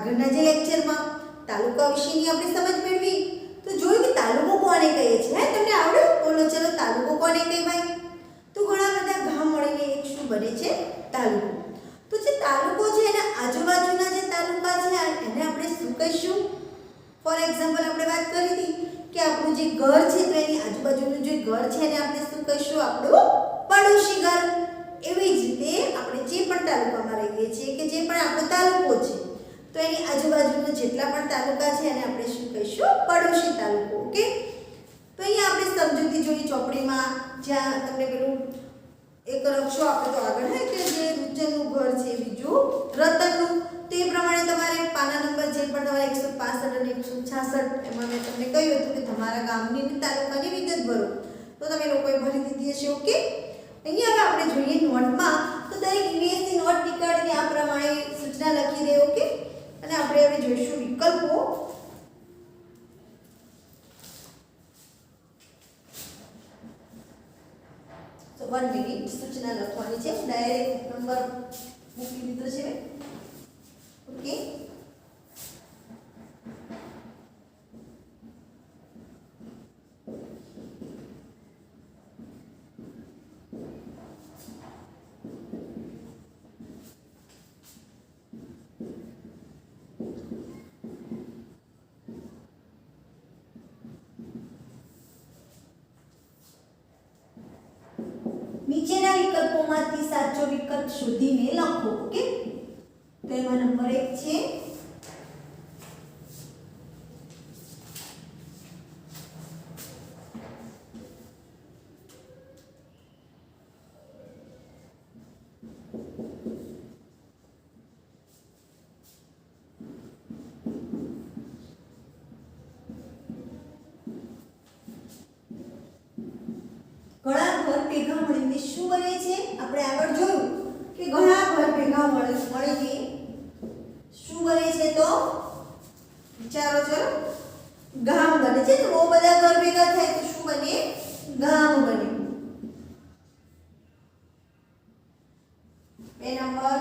આગળના જે લેક્ચરમાં તાલુકા વિશેની આપણે સમજ મેળવી તો જોયું કે તાલુકો કોને કહે છે. હે તમને આવડ્યું? બોલો ચલો, તાલુકો કોને કહેવાય? તો ઘણા બધા ગામ મળીને એક શું બને છે? તાલુકો. તો જે તાલુકો છે એના આજુબાજુના જે તાલુકા છે એને આપણે શું કહીશું? ફોર એક્ઝામ્પલ આપણે વાત કરી હતી કે આપણું જે ઘર છે તો એની આજુબાજુનું જે ઘર છે એને આપણે શું કહીશું? આપણું પડોશી ઘર. એવી જ રીતે આપણે જે પણ તાલુકામાં રહીએ છીએ કે જે પણ આપણો તાલુકો છે તો એની આજુબાજુના જેટલા પણ તાલુકા છે એને આપણે શું કહીશું? પડોશી તાલુકો. ઓકે. તો અહીંયા આપણે સમજૂતી જોઈ ચોપડીમાં, જ્યાં તમને પેલું એક લખશો આપણે તો આગળ હે કે જે રૂચનનું ઘર છે, બીજું રતનનું. તો એ પ્રમાણે તમારે પાના નંબર જે પણ તમારે 165 અને 166 એમાં મેં તમને કહ્યું હતું કે તમારા ગામની અને તાલુકાની વિગત ભરો. તો તમે લોકોએ ભરી દીધી હશે. ઓકે. અહીંયા હવે આપણે જોઈએ નોટમાં, તો દરેક ઇમેજની નોટ નીકાળીને આ પ્રમાણે સૂચના લખી દે. ઓકે. અને આપણે હવે જોઈશું વિકલ્પો. તો 1 મિનિટ સૂચના લખવાની છે. ડાયરેક્ટ નંબર મૂકી દીધો છે. ઓકે. નીચેના વિકલ્પોમાંથી સાચો વિકલ્પ શોધીને લખો. ઓકે. તો એમાં નંબર 1 છે ઘણા ઘર ભેગા મળીને શું બને છે? આપણે આગળ જોયું કે ઘણા ઘર ભેગા મળીને શું બને છે? તો વિચારો ચલો. ગામ બને છે. તો બહુ બધા ઘર ભેગા થાય તો શું બને? ગામ બને. 2 નંબર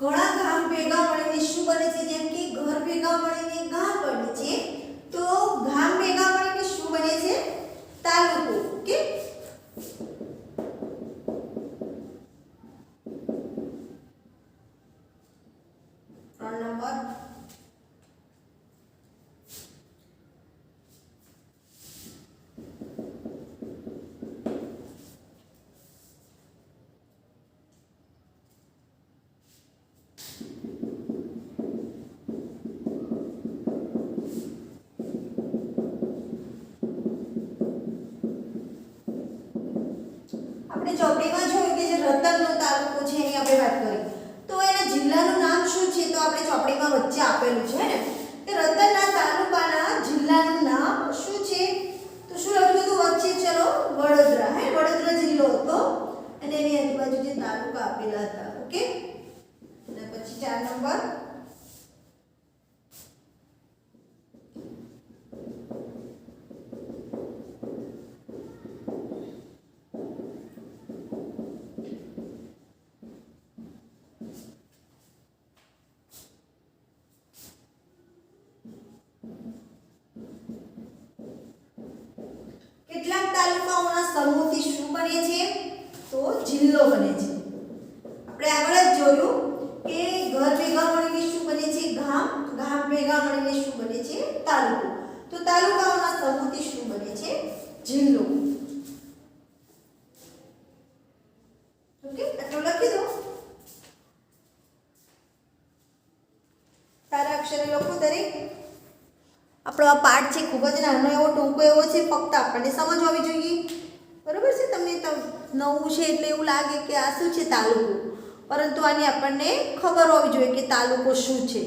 ઘણા ગામ ભેગા મળીને શું બને છે? જેમ કે ઘર ભેગા મળીને ગામ બને છે તો ગામ ભેગા મળીને શું બને છે? તાલુકો. ઓકે. નંબર આપણે ચોપડીમાં જોયું કે જે રતનનો તાલુકો છે એની આપણે વાત કરી. તો એના જિલ્લાનું નામ શું છે? તો આપણે ચોપડીમાં વચ્ચે આપેલું છે ને કે રતનના તાલુકાના જિલ્લાનું નામ શું છે? તો શું લખ્યું હતું વચ્ચે? ચલો, વડોદરા. હે, વડોદરા જિલ્લો હતો અને એની આજુબાજુ જે તાલુકા આપેલા હતા. ઓકે. અને પછી 4 નંબર કેટલાક તાલુકાઓના સમૂહથી શું બને છે? તો જિલ્લો બને છે. આપણે આગળ જ જોયું કે ઘર ભેગા મળીને શું બને છે? ગામ. ગામ ભેગા મળીને શું બને છે? તાલુકો. તો તાલુકાઓના સમૂહથી શું બને છે? જિલ્લો. ઓકે. આટલું લખી દો. સારા અક્ષરે લખો દરેક. આપણો આ પાઠ છે ખૂબ જ નાનો એવો ટૂંકો એવો છે. ફક્ત આપણને સમજ હોવી જોઈએ. બરોબર છે? તમને નવું છે એટલે એવું લાગે કે આ શું છે? તાલુકો. પરંતુ આની આપણને ખબર હોવી જોઈએ કે તાલુકો શું છે.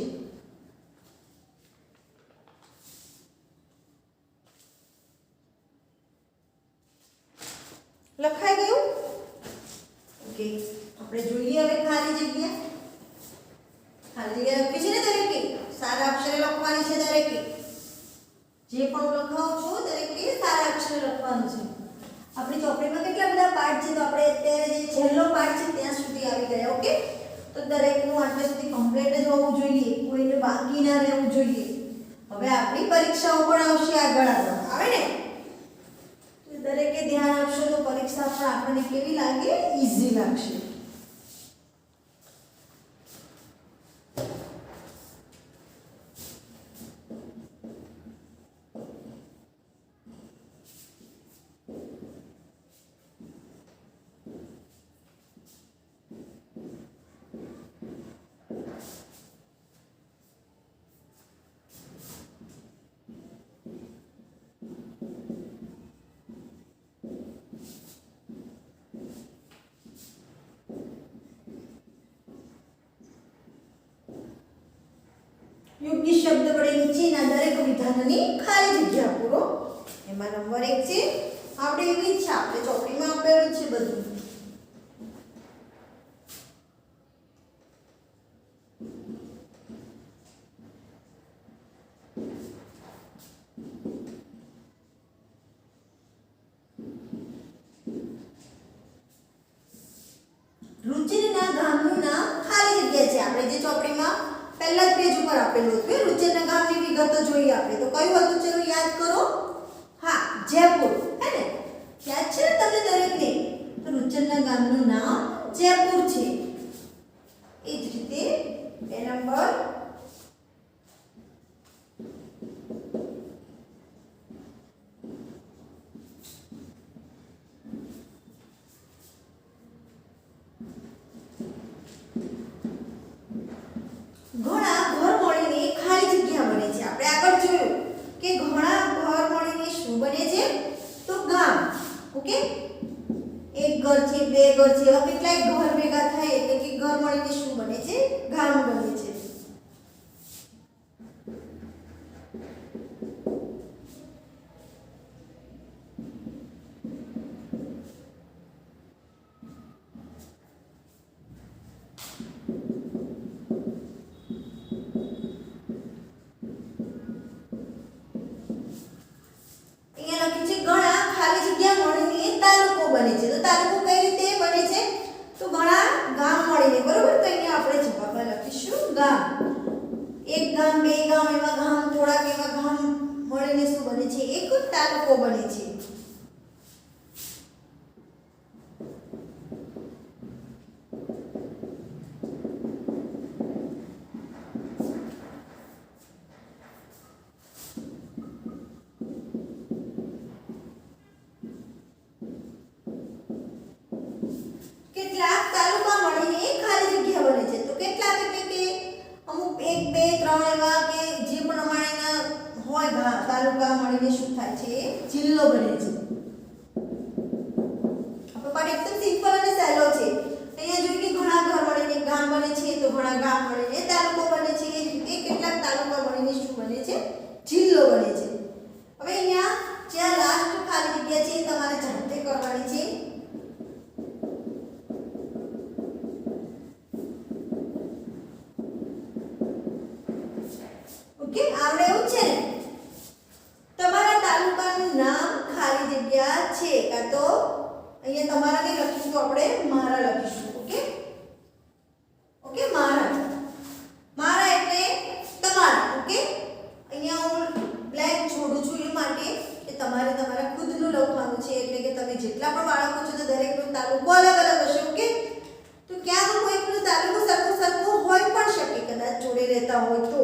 લખાઈ ગયું? ઓકે. આપણે જોઈએ હવે ખાલી જગ્યા. ખાલી જગ્યા લખી છે ને? દરેકે જે પણ લખાવું છું દરેકે સારા અક્ષરે લખવાનું છે. આપણી ચોપડીમાં કેટલા બધા પાઠ છે, તો આપણે અત્યારે જે છેલ્લો પાઠ છે ત્યાં સુધી આવી ગયા. ઓકે, તો દરેકનું આટલા સુધી કમ્પ્લીટ જ હોવું જોઈએ, કોઈને બાકી ના રહેવું જોઈએ. હવે આપણી પરીક્ષાઓ પણ આવશે આગળ આવે ને, તો દરેકે ધ્યાન આપશો તો પરીક્ષા પણ આપણને કેવી લાગે, ઈઝી લાગશે. યોગ્ય શબ્દ વડે નીચેના દરેક વિધાનની ખાલી જગ્યા પૂરો. એમાં નંબર 1 છે આપણે એવી જ છે, આપણે ચોપડીમાં આપેલું છે બધું. રુચિરના ગામનું નામ ખાલી જગ્યા છે. આપણે જે ચોપડીમાં પહેલા જ પેજ ઉપર આપેલું હતું, રુચિરના ગામની વિગતો જોઈએ આપણે. તો કયું હતું, ચલો યાદ કરો. હા, જયપુર, હે ને? યાદ છે ને તમને દરેકને? તો રુચિરના ગામનું નામ જયપુર છે. એ જ રીતે 2 નંબર ઘણા ઘર મળીને ખાલી જગ્યા બને છે. આપણે આગળ જોયું કે ઘણા ઘર મળીને શું બને છે, તો ગામ. ઓકે, એક ઘર છે, બે ઘર છે, એવા કેટલાય ઘર ભેગા થાય એટલે કે ઘર મળીને શું બને છે, ગામ બને છે. એક ગામ, બે ગામ, એવા ગામ, થોડાક એવા ગામ મળીને શું બને છે, એક તાલુકો બને છે. કેટલાક તાલુકા મળીને ખાલી જગ્યા બને છે. તો કેટલાક એટલે કે અમુક 1 2 3 એવા કે જે પ્રમાણેના હોય તાલુકા મળીને શું થાય છે, જિલ્લો બને છે. આપણો પાઠ એકદમ સિમ્પલ અને સહેલો છે. અહીંયા જોઈએ કે ઘણા ઘર મળીને ગામ બને છે, તો ઘણા ગામ મળીને તાલુકો બને છે. એ રીતે કેટલાક તાલુકા મળીને શું બને છે, જિલ્લો બને છે. હવે અહીંયા જ્યાં લાસ્ટ ખાલી જગ્યા છે તમારે જાતે કરવાની છે. ઓકે, આવડે એવું છે ને? તમારા તાલુકાનું નામ ખાલી જગ્યા છે, કાં તો અહીંયા તમારા નહીં લખીશું તો આપણે મારા લખીશું. ઓકે ઓકે, મારા એટલે તમારા. ઓકે, અહીંયા હું બ્લેન્ક છોડું છું એ માટે કે તમારે તમારા ખુદનું લખવાનું છે. એટલે કે તમે જેટલા પણ બાળકો છો તો દરેકનો તાલુકો અલગ અલગ હશે. ઓકે, તો ક્યાંક કોઈકનો તાલુકો સરખો હોય પણ શકે, કદાચ જોડે રહેતા હોય તો,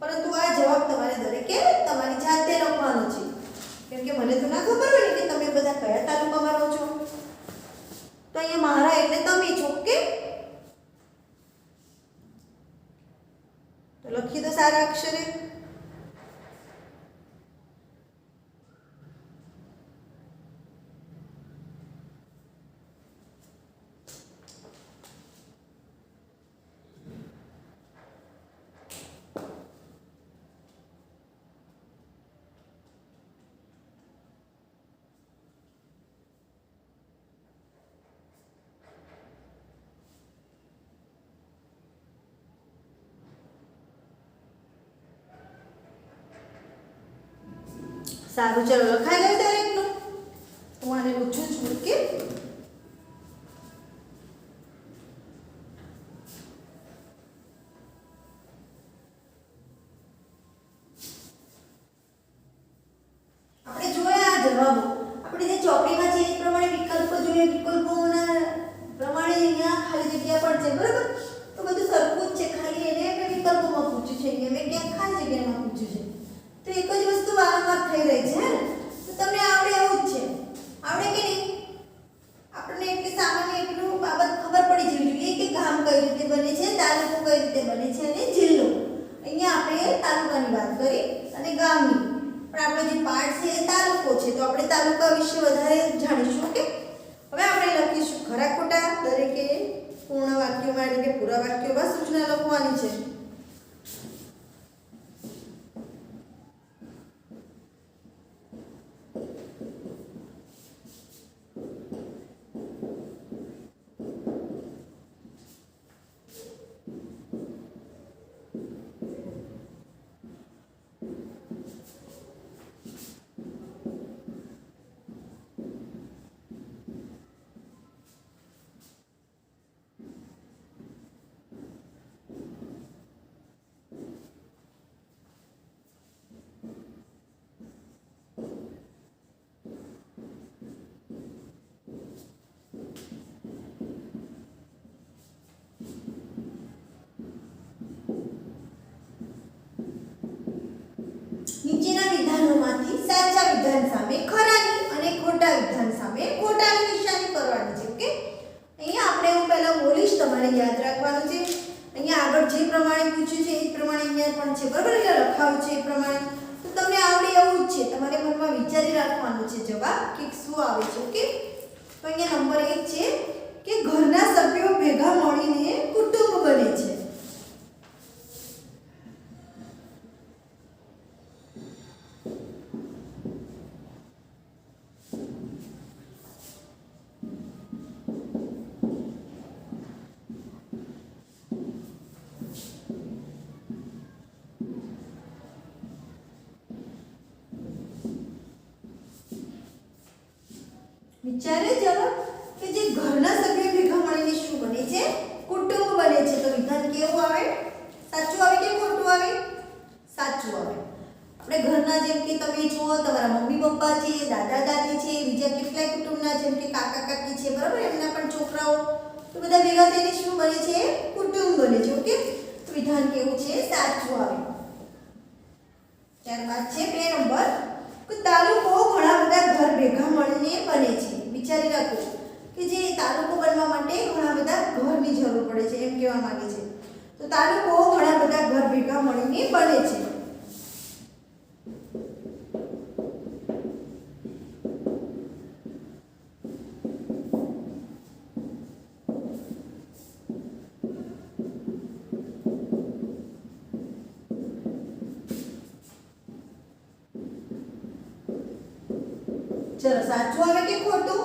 પરંતુ આ જવાબ તમારે દરેકે તમારી જાતે લખવાનો છે. કેમ કે મને તો ના ખબર હોય કે તમે બધા કયા તાલુકામાં રહો છો. તો અહીંયા મારા એટલે તમે છો. ઓકે, તો લખી દો સારા અક્ષરે. સારું, ચલો લખાઈ ગયું દરેકનું. હું આને લૂછું છું કે આપણે જોયા જવાબો. આપણે જે ચોપડીમાં છે એ પ્રમાણે વિકલ્પો જોઈએ. વિકલ્પોના પ્રમાણે અહીંયા ખાલી જગ્યા પણ છે, બરાબર? તો બધું સરખું જ છે, ખાલી એને આપણે વિકલ્પોમાં પૂછ્યું છે, અહીંયા મેં ક્યાંક ખાલી જગ્યામાં પૂછ્યું છે. તો એક જ વસ્તુ વારંવાર થઈ રહી છે, હે ને? તો તમને આવડે એવું જ છે. આવડે કે નહીં? આપણને એટલી સામાન્ય એટલું બાબત ખબર પડી જવી જોઈએ કે ગામ કઈ રીતે બને છે, તાલુકો કઈ રીતે બને છે અને જિલ્લો. અહીંયા આપણે તાલુકાની વાત કરી અને ગામની. પણ આપણો જે પાઠ છે એ તાલુકો છે, તો આપણે તાલુકા વિશે વધારે જાણીશું. કે હવે આપણે લખીશું ખરા ખોટા. દરેકે પૂર્ણ વાક્યોમાં એટલે કે પૂરા વાક્યોમાં સૂચના લખવાની છે. નીચેના વિધાનોમાંથી સાચા વિધાન સામે ખરાની અને ખોટા વિધાન સામે ખોટાની નિશાની કરવાની છે. ઓકે, અહીંયા આપણે હું પહેલા બોલીશ, તમારે યાદ રાખવાનું છે. અહીંયા આગળ જે પ્રમાણે પૂછ્યું છે એ પ્રમાણે અહીંયા પણ છે, બરાબર? એટલે લખાવું છે એ પ્રમાણે. તો તમને આવડે એવું જ છે, તમારે મનમાં વિચારી રાખવાનું છે જવાબ કે શું આવે છે. ઓકે, તો અહીંયા નંબર 1 છે કે ઘરના સભ્યો ભેગા મળીને કુટુંબ બને છે. વિચારે જવાબ કે જે ઘરના સભ્યો ભેગા મળીને શું બને છે? કુટુંબ બને છે. તો વિધાન કેવું આવે? સાચું આવે કે ખોટું આવે? સાચું આવે. આપણે ઘરના જેમ કે તમે જુઓ, તમારા મમ્મી પપ્પા છે, દાદા દાદી છે, બીજા કેટલાય કુટુંબના જેમ કે કાકા કાકી છે, બરાબર? એમના પણ છોકરાઓ, તો બધા ભેગા થઈને શું બને છે? કુટુંબ બને છે. ઓકે, તો વિધાન કેવું છે? સાચું આવે. ત્યારબાદ છે 2 નંબર કે તાલુકો ઘણા બધા ઘર ભેગા મળીને બને છે. વિચારી રાખો કે જે તાલુકો બનવા માટે ઘણા બધા ઘરની જરૂર પડે છે, એમ કહેવા માંગે છે. તો તાલુકો ઘણા બધા ઘર ભેગા મળીને બને છે. ચલો, સાચું આવે કે ખોટું?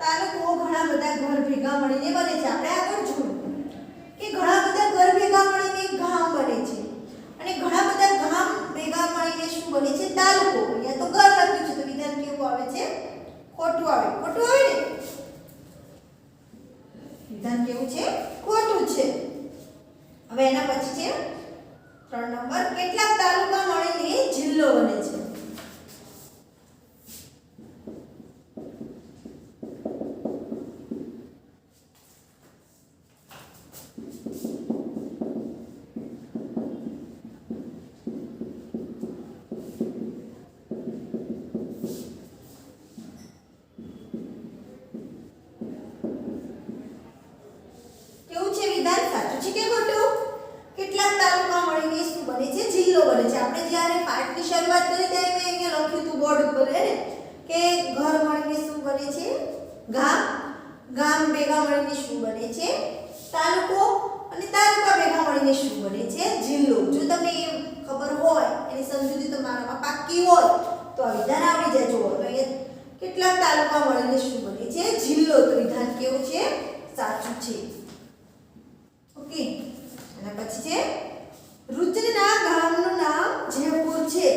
તાલુકો ઘણા બધા ઘર ભેગા મળીને બને છે. આપણે આગળ જોયું કે ઘણા બધા ઘર ભેગા મળીને ગામ બને છે અને ઘણા બધા ગામ ભેગા મળીને શું બને છે? તાલુકો. અહીંયા તો ઘર લખ્યું છે, તો વિધાન કેવું આવે છે? ખોટું આવે. ખોટું આવે ને? વિધાન કેવું છે? ખોટું છે. હવે એના પછી છે 3 નંબર કેટલાક તાલુકા મળીને જિલ્લો બને છે. આપણે જ્યારે પાઠની શરૂઆત કરી ત્યારે મેં અહીંયા લખ્યું હતું બોર્ડ ઉપર હે ને કે ઘર મળીને શું બને છે? ગામ. ગામ ભેગા મળીને શું બને છે? તાલુકો. અને તાલુકા ભેગા મળીને શું બને છે? જિલ્લો. જો તમને એ ખબર હોય, એની સમજૂતી તમારામાં પાક્કી હોય તો આ વિધાન આવડી જાય. જુઓ તો અહીંયા કેટલાક તાલુકા મળીને શું બને છે? જિલ્લો. તો વિધાન કેવું છે? સાચું છે. ઓકે, અને પછી છે રૂચનના ગામનું નામ જયપુર છે.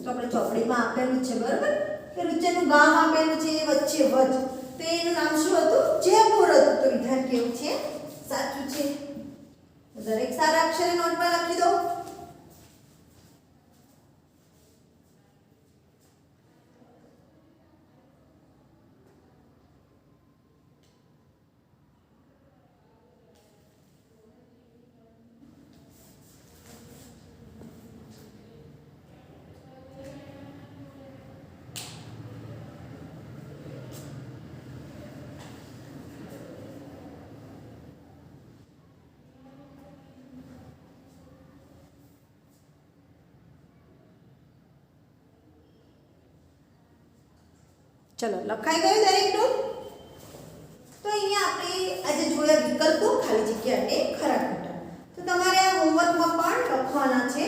તો આપણે ચોપડીમાં આપેલું છે બરાબર કે રૂચરનું ગામ આપેલું છે વચ્ચે વચ, તો એનું નામ શું હતું? જયપુર હતું. તો વિધાન કેવું છે? સાચું છે. દરેક સારા અક્ષરે નોટમાં લખી દો. ચલો લખાઈ ગયું દરેકનું? તો અહીંયા આપણે આજે જોયા વિકલ્પો, ખાલી જગ્યા અને ખરા ખોટા. તો તમારે આ હોમવર્કમાં પણ લખવાના છે.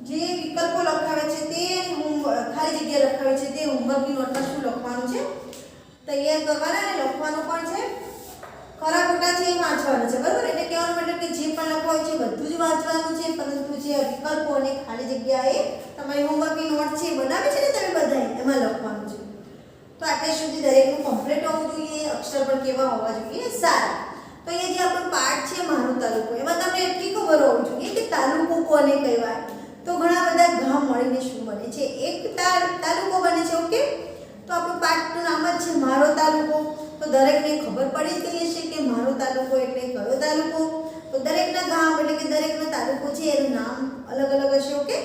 જે વિકલ્પો લખાવે છે તે ખાલી જગ્યા લખાવી છે તે હોમવર્કની નોટમાં શું લખવાનું છે તૈયાર કરવાના અને લખવાનું પણ છે. ખરા ખોટા છે એ વાંચવાનું છે બરાબર. એટલે કહેવાનો મતલબ કે જે પણ લખાયું છે બધું જ વાંચવાનું છે, પરંતુ જે વિકલ્પો અને ખાલી જગ્યાએ તમારી હોમવર્કની નોટ છે બનાવી છે ને તમે બધાએ, એમાં લખવાનું છે. તો આટલે સુધી દરેકનું કમ્પ્લીટ હોવું જોઈએ, અક્ષર પણ કેવા હોવા જોઈએ? સારા. તો અહીંયા જે આપણો પાઠ છે મારો તાલુકો, એમાં તમને એટલી ખબર હોવી જોઈએ કે તાલુકો કોને કહેવાય. તો ઘણા બધા ગામ મળીને શું બને છે? એક તાલુકો બને છે. ઓકે, તો આપણું પાઠનું નામ જ છે મારો તાલુકો. તો દરેકને ખબર પડી જ ગઈ હશે કે મારો તાલુકો એટલે કયો તાલુકો. તો દરેકના ગામ એટલે કે દરેકનો તાલુકો છે એનું નામ અલગ અલગ હશે. ઓકે,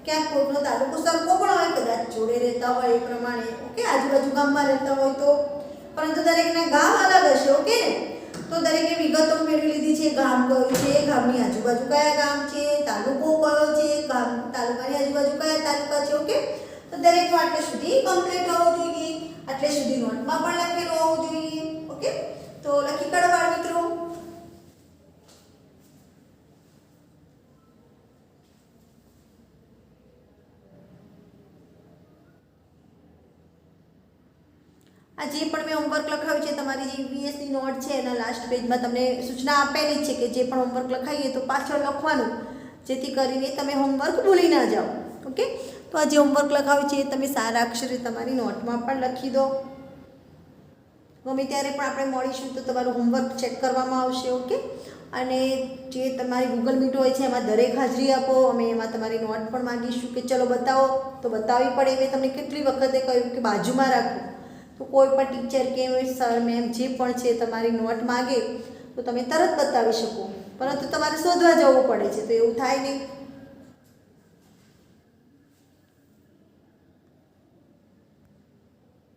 ક્યાંક કોઈકનો તાલુકો સરખો પણ હોય, કદાચ જોડે રહેતા હોય એ પ્રમાણે. ઓકે, આજુબાજુ ગામમાં રહેતા હોય તો, પરંતુ દરેકના ગામ અલગ હશે. ઓકે ને? તો દરેકે વિગતો મેળવી લીધી છે. ગામ કયું છે, ગામની આજુબાજુ કયા ગામ છે, તાલુકો કયો છે, ગામ તાલુકાની આજુબાજુ કયા તાલુકા છે. ઓકે, તો દરેક આટલે સુધી કમ્પ્લીટ હોવું જોઈએ. આટલે સુધી નોટમાં પણ લખેલું હોવું જોઈએ. ઓકે, તો લખી કાઢો બાળ મિત્રો. આ જે પણ મેં હોમવર્ક લખાવ્યું છે તમારી જે ઈવીએસની નોટ છે એના લાસ્ટ પેજમાં તમને સૂચના આપેલી છે કે જે પણ હોમવર્ક લખાઈએ તો પાછળ લખવાનું, જેથી કરીને તમે હોમવર્ક ભૂલી ના જાઓ. ઓકે, તો આ જે હોમવર્ક લખાવ્યું છે એ તમે સારા અક્ષરે તમારી નોટમાં પણ લખી દો. ગમે ત્યારે પણ આપણે મળીશું તો તમારું હોમવર્ક ચેક કરવામાં આવશે. ઓકે, અને જે તમારી ગૂગલ મીટ હોય છે એમાં દરેક હાજરી આપો. અમે એમાં તમારી નોટ પણ માંગીશું કે ચલો બતાવો, તો બતાવવી પડે. મેં તમને કેટલી વખતે કહ્યું કે બાજુમાં રાખો. તો કોઈ પણ ટીચર કે સર મેમ જે પણ છે તમારી નોટ માગે તો તમે તરત બતાવી શકો, પરંતુ તમારે શોધવા જવું પડે છે. તો એવું થાય નહીં.